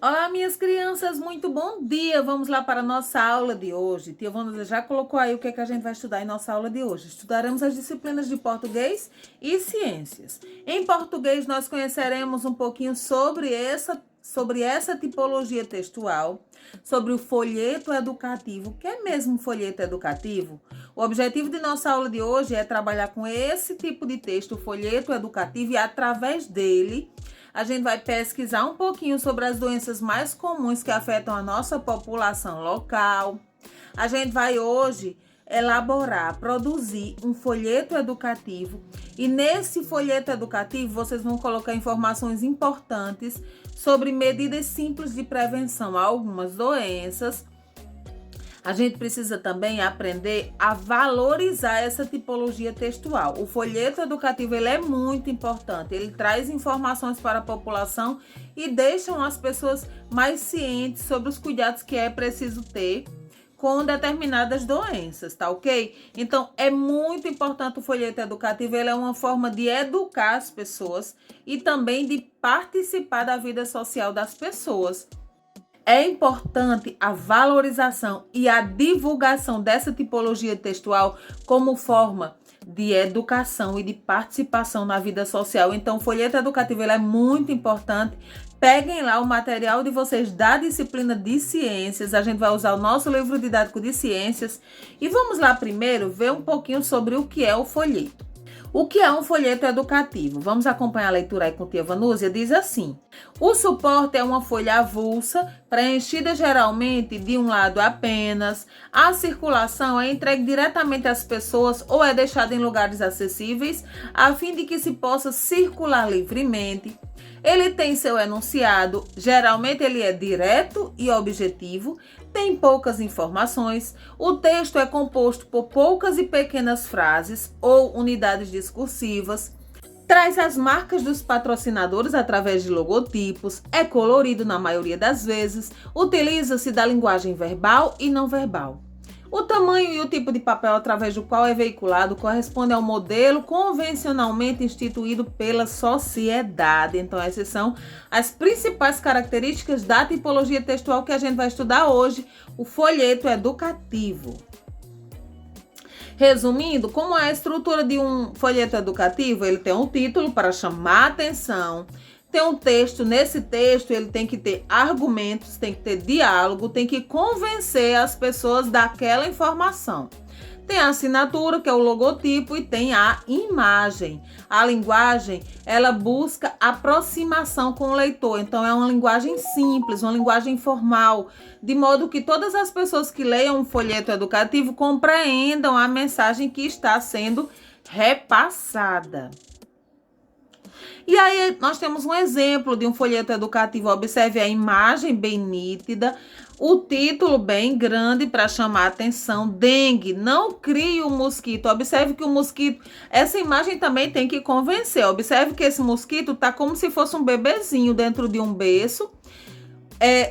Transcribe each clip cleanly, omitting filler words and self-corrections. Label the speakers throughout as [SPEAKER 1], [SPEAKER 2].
[SPEAKER 1] Olá, minhas crianças, muito bom dia! Vamos lá para a nossa aula de hoje. Tia Wanda já colocou aí o que é que a gente vai estudar em nossa aula de hoje. Estudaremos as disciplinas de português e ciências. Em português, nós conheceremos um pouquinho sobre essa tipologia textual, sobre o folheto educativo. O que é mesmo um folheto educativo? O objetivo de nossa aula de hoje é trabalhar com esse tipo de texto, o folheto educativo, e através dele a gente vai pesquisar um pouquinho sobre as doenças mais comuns que afetam a nossa população local. A gente vai hoje elaborar, produzir um folheto educativo, e nesse folheto educativo vocês vão colocar informações importantes sobre medidas simples de prevenção a algumas doenças. A gente precisa também aprender a valorizar essa tipologia textual. O folheto educativo ele é muito importante, ele traz informações para a população e deixam as pessoas mais cientes sobre os cuidados que é preciso ter com determinadas doenças, tá ok? Então, é muito importante o folheto educativo, ele é uma forma de educar as pessoas e também de participar da vida social das pessoas. É importante a valorização e a divulgação dessa tipologia textual como forma de educação e de participação na vida social. Então, o folheto educativo ele é muito importante. Peguem lá o material de vocês da disciplina de ciências. A gente vai usar o nosso livro didático de ciências. E vamos lá primeiro ver um pouquinho sobre o que é o folheto. O que é um folheto educativo? Vamos acompanhar a leitura aí com tia Vanúzia. Diz assim: o suporte é uma folha avulsa, preenchida geralmente de um lado apenas. A circulação é entregue diretamente às pessoas ou é deixada em lugares acessíveis, a fim de que se possa circular livremente. Ele tem seu enunciado, geralmente ele é direto e objetivo, tem poucas informações, o texto é composto por poucas e pequenas frases ou unidades discursivas, traz as marcas dos patrocinadores através de logotipos, é colorido na maioria das vezes, utiliza-se da linguagem verbal e não verbal. O tamanho e o tipo de papel através do qual é veiculado corresponde ao modelo convencionalmente instituído pela sociedade. Então, essas são as principais características da tipologia textual que a gente vai estudar hoje, o folheto educativo. Resumindo, como é a estrutura de um folheto educativo? Ele tem um título para chamar a atenção. Tem um texto, nesse texto ele tem que ter argumentos, tem que ter diálogo, tem que convencer as pessoas daquela informação. Tem a assinatura, que é o logotipo, e tem a imagem. A linguagem, ela busca aproximação com o leitor, então é uma linguagem simples, uma linguagem formal, de modo que todas as pessoas que leiam um folheto educativo compreendam a mensagem que está sendo repassada. E aí nós temos um exemplo de um folheto educativo. Observe a imagem bem nítida, o título bem grande para chamar a atenção. Dengue, não crie o mosquito. Observe que o mosquito, essa imagem também tem que convencer. Observe que esse mosquito está como se fosse um bebezinho dentro de um berço,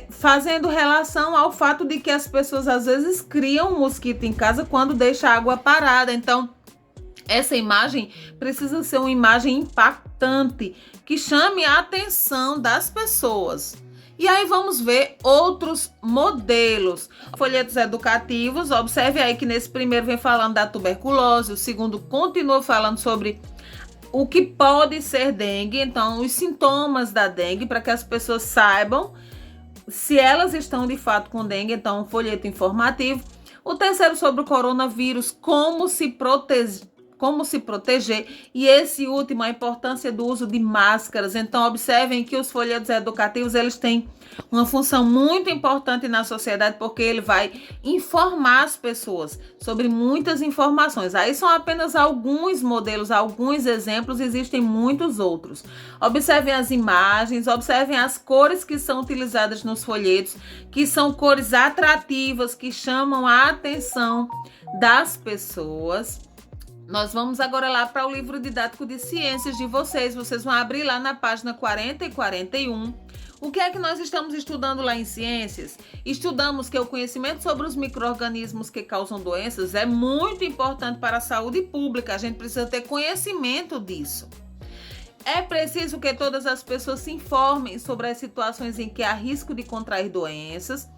[SPEAKER 1] fazendo relação ao fato de que as pessoas às vezes criam um mosquito em casa quando deixa a água parada. Então, essa imagem precisa ser uma imagem impactante, que chame a atenção das pessoas. E aí vamos ver outros modelos. Folhetos educativos, observe aí que nesse primeiro vem falando da tuberculose, o segundo continua falando sobre o que pode ser dengue, então os sintomas da dengue, para que as pessoas saibam se elas estão de fato com dengue, então um folheto informativo. O terceiro sobre o coronavírus, como se proteger, e esse último, a importância do uso de máscaras. Então, observem que os folhetos educativos, eles têm uma função muito importante na sociedade, porque ele vai informar as pessoas sobre muitas informações. Aí são apenas alguns modelos, alguns exemplos, existem muitos outros. Observem as imagens, observem as cores que são utilizadas nos folhetos, que são cores atrativas, que chamam a atenção das pessoas. Nós vamos agora lá para o livro didático de ciências de vocês. Vocês vão abrir lá na página 40 e 41. O que é que nós estamos estudando lá em ciências? Estudamos que o conhecimento sobre os micro-organismos que causam doenças é muito importante para a saúde pública. A gente precisa ter conhecimento disso. É preciso que todas as pessoas se informem sobre as situações em que há risco de contrair doenças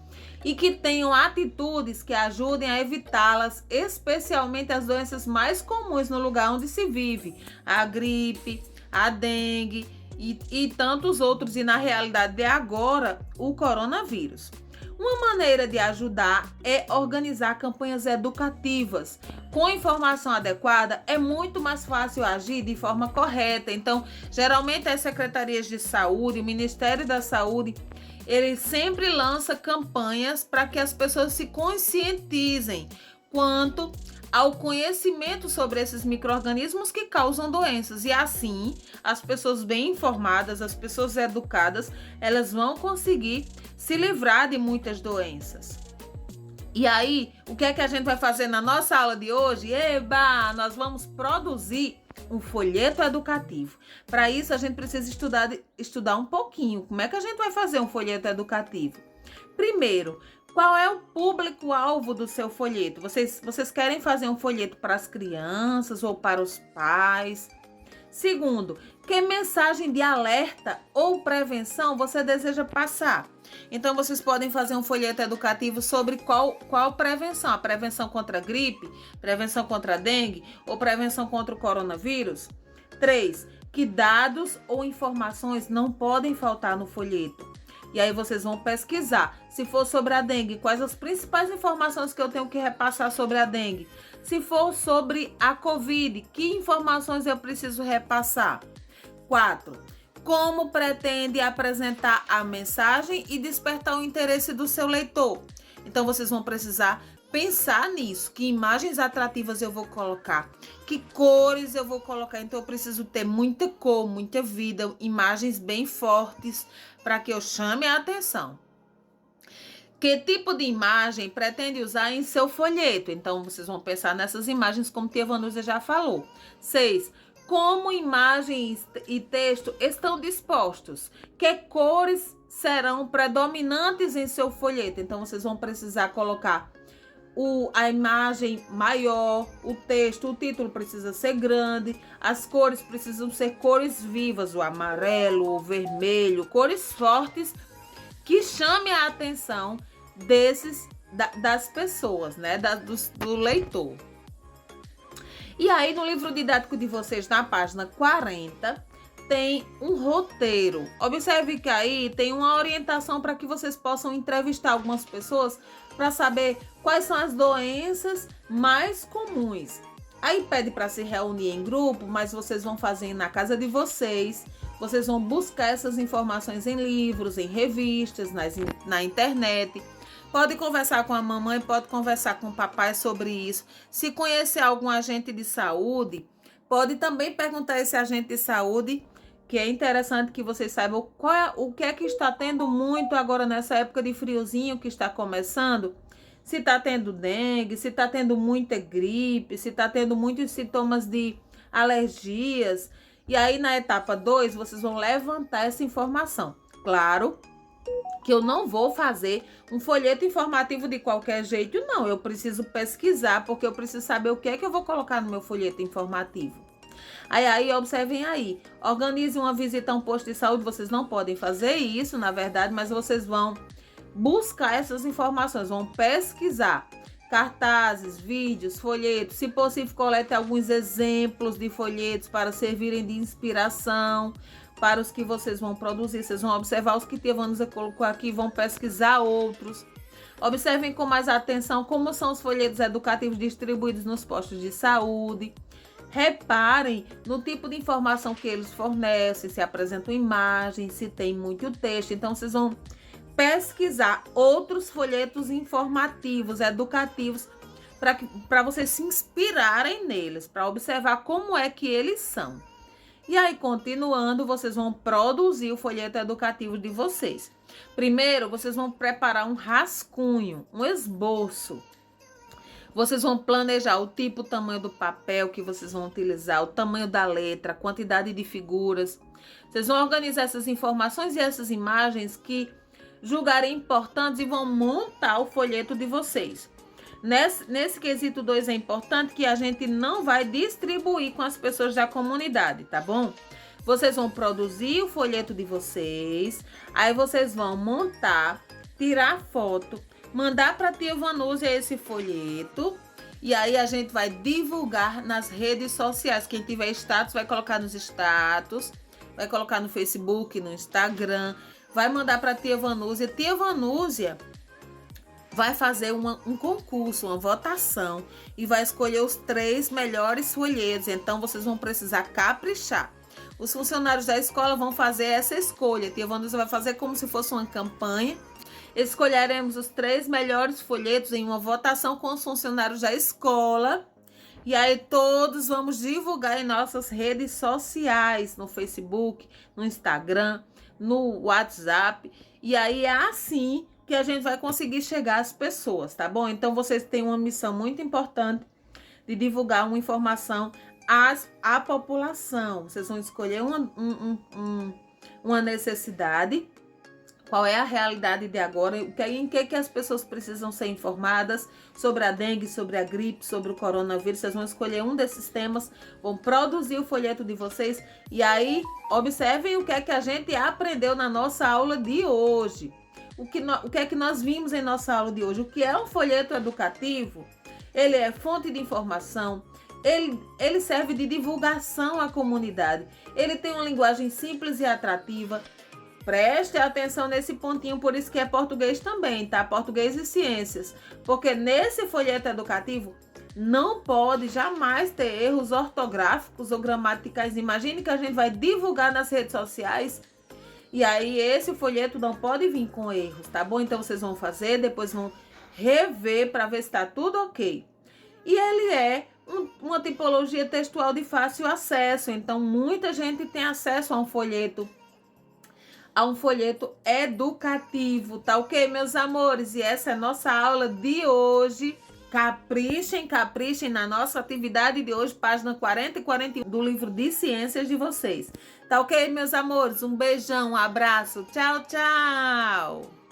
[SPEAKER 1] e que tenham atitudes que ajudem a evitá-las, especialmente as doenças mais comuns no lugar onde se vive, a gripe, a dengue e tantos outros, e na realidade de agora, o coronavírus. Uma maneira de ajudar é organizar campanhas educativas. Com informação adequada, é muito mais fácil agir de forma correta. Então, geralmente as secretarias de saúde, o Ministério da Saúde, ele sempre lança campanhas para que as pessoas se conscientizem quanto ao conhecimento sobre esses micro-organismos que causam doenças. E assim, as pessoas bem informadas, as pessoas educadas, elas vão conseguir se livrar de muitas doenças. E aí, o que é que a gente vai fazer na nossa aula de hoje? Eba, nós vamos produzir um folheto educativo. Para isso, a gente precisa estudar um pouquinho. Como é que a gente vai fazer um folheto educativo? Primeiro, qual é o público-alvo do seu folheto? Vocês querem fazer um folheto para as crianças ou para os pais? Segundo, que mensagem de alerta ou prevenção você deseja passar? Então, vocês podem fazer um folheto educativo sobre qual prevenção? A prevenção contra a gripe, prevenção contra a dengue ou prevenção contra o coronavírus? 3. Que dados ou informações não podem faltar no folheto? E aí vocês vão pesquisar. Se for sobre a dengue, quais as principais informações que eu tenho que repassar sobre a dengue? Se for sobre a Covid, que informações eu preciso repassar? 4. Como pretende apresentar a mensagem e despertar o interesse do seu leitor? Então vocês vão precisar pensar nisso. Que imagens atrativas eu vou colocar? Que cores eu vou colocar? Então eu preciso ter muita cor, muita vida, imagens bem fortes para que eu chame a atenção. Que tipo de imagem pretende usar em seu folheto? Então vocês vão pensar nessas imagens como tia Vanusa já falou. 6. Como imagens e texto estão dispostos? Que cores serão predominantes em seu folheto? Então vocês vão precisar colocar a imagem maior, o texto, o título precisa ser grande, as cores precisam ser cores vivas, o amarelo, o vermelho, cores fortes que chamem a atenção das pessoas, né, do leitor. E aí no livro didático de vocês, na página 40, tem um roteiro. Observe que aí tem uma orientação para que vocês possam entrevistar algumas pessoas para saber quais são as doenças mais comuns. Aí pede para se reunir em grupo, mas vocês vão fazer na casa de vocês. Vocês vão buscar essas informações em livros, em revistas, na internet. Pode conversar com a mamãe, pode conversar com o papai sobre isso. Se conhecer algum agente de saúde, pode também perguntar a esse agente de saúde, que é interessante que vocês saibam o que é que está tendo muito agora nessa época de friozinho que está começando. Se está tendo dengue, se está tendo muita gripe, se está tendo muitos sintomas de alergias. E aí na etapa 2 vocês vão levantar essa informação. Claro que eu não vou fazer um folheto informativo de qualquer jeito, não. Eu preciso pesquisar, porque eu preciso saber o que é que eu vou colocar no meu folheto informativo. Aí, observem aí. Organize uma visita a um posto de saúde. Vocês não podem fazer isso, na verdade, mas vocês vão buscar essas informações, vão pesquisar cartazes, vídeos, folhetos. Se possível, colete alguns exemplos de folhetos para servirem de inspiração para os que vocês vão produzir. Vocês vão observar os que tia Vanusa colocou aqui, vão pesquisar outros. Observem com mais atenção como são os folhetos educativos distribuídos nos postos de saúde. Reparem no tipo de informação que eles fornecem, se apresentam imagens, se tem muito texto. Então, vocês vão pesquisar outros folhetos informativos, educativos, para vocês se inspirarem neles, para observar como é que eles são. E aí, continuando, vocês vão produzir o folheto educativo de vocês. Primeiro, vocês vão preparar um rascunho, um esboço. Vocês vão planejar o tipo, o tamanho do papel que vocês vão utilizar, o tamanho da letra, a quantidade de figuras. Vocês vão organizar essas informações e essas imagens que julgarem importantes e vão montar o folheto de vocês. Nesse quesito 2 é importante que a gente não vai distribuir com as pessoas da comunidade, tá bom? Vocês vão produzir o folheto de vocês, aí vocês vão montar, tirar foto, mandar para a tia Vanúzia esse folheto, e aí a gente vai divulgar nas redes sociais. Quem tiver status vai colocar nos status, vai colocar no Facebook, no Instagram, vai mandar para a tia Vanúzia. Tia Vanúzia vai fazer um concurso, uma votação, e vai escolher os 3 melhores folhetos. Então vocês vão precisar caprichar. Os funcionários da escola vão fazer essa escolha. A tia Vanúzia vai fazer como se fosse uma campanha. Escolheremos os 3 melhores folhetos em uma votação com os funcionários da escola. E aí todos vamos divulgar em nossas redes sociais, no Facebook, no Instagram, no WhatsApp. E aí é assim que a gente vai conseguir chegar às pessoas, tá bom? Então vocês têm uma missão muito importante de divulgar uma informação à população. Vocês vão escolher uma necessidade, qual é a realidade de agora, em que as pessoas precisam ser informadas sobre a dengue, sobre a gripe, sobre o coronavírus. Vocês vão escolher um desses temas, vão produzir o folheto de vocês, e aí observem o que é que a gente aprendeu na nossa aula de hoje. O que é que nós vimos em nossa aula de hoje? O que é um folheto educativo? Ele é fonte de informação, ele serve de divulgação à comunidade, ele tem uma linguagem simples e atrativa. Preste atenção nesse pontinho, por isso que é português também, tá? Português e ciências. Porque nesse folheto educativo não pode jamais ter erros ortográficos ou gramaticais. Imagine que a gente vai divulgar nas redes sociais e aí esse folheto não pode vir com erros, tá bom? Então vocês vão fazer, depois vão rever para ver se está tudo ok. E ele é uma tipologia textual de fácil acesso, então muita gente tem acesso a um folheto educativo, tá ok, meus amores? E essa é a nossa aula de hoje. Caprichem, caprichem na nossa atividade de hoje, página 40 e 41 do livro de ciências de vocês. Tá ok, meus amores? Um beijão, um abraço. Tchau, tchau!